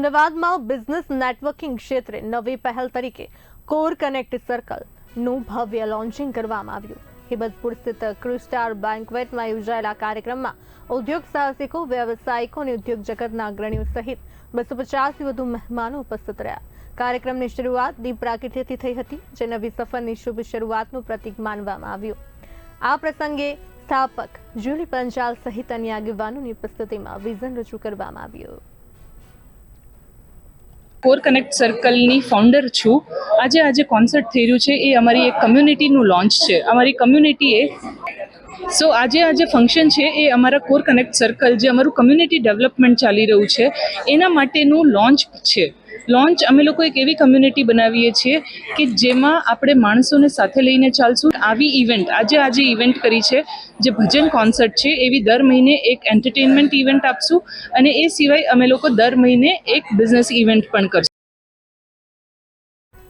અમદાવાદમાં business networking ક્ષેત્રે નવી પહેલ તરીકે કોર કનેક્ટ સર્કલનું ભવ્ય લોન્ચિંગ કરવામાં આવ્યું। હિબતપુર સ્થિત ક્રિસ્ટાર બેન્ક્વેટમાં યોજાયેલા કાર્યક્રમમાં ઉદ્યોગ સાહસિકો, વ્યવસાયિકો અને ઉદ્યોગ જગતના અગ્રણીઓ સહિત 250થી વધુ મહેમાનો ઉપસ્થિત રહ્યા। કાર્યક્રમની શરૂઆત દીપ પ્રાગટ્યથી થઈ હતી, જે નવી સફરની શુભ શરૂઆતનું પ્રતીક માનવામાં આવ્યું। આ પ્રસંગે સ્થાપક જુલી પંચાલ સહિત અન્ય આગેવાનોની ઉપસ્થિતિમાં વિઝન રજૂ કરવામાં આવ્યું। કોર કનેક્ટ સર્કલની ફાઉન્ડર છું। આજે કોન્સર્ટ થઈ રહ્યું છે એ અમારી એક કમ્યુનિટીનું લોન્ચ છે। અમારી કમ્યુનિટીએ આજે ફંક્શન છે એ અમારા કોર કનેક્ટ સર્કલ, જે અમારું કમ્યુનિટી ડેવલપમેન્ટ ચાલી રહ્યું છે એના માટેનું લોન્ચ છે। લોન્ચ અમે લોકો એક એવી કમ્યુનિટી બનાવીએ છીએ કે જેમાં આપણે માણસોને સાથે લઈને ચાલશું। આવી ઇવેન્ટ આજે ઇવેન્ટ કરી છે, જે ભજન કોન્સર્ટ છે, એવી દર મહિને એક એન્ટરટેનમેન્ટ ઇવેન્ટ આપશું અને એ સિવાય અમે લોકો દર મહિને એક બિઝનેસ ઇવેન્ટ પણ કરશું।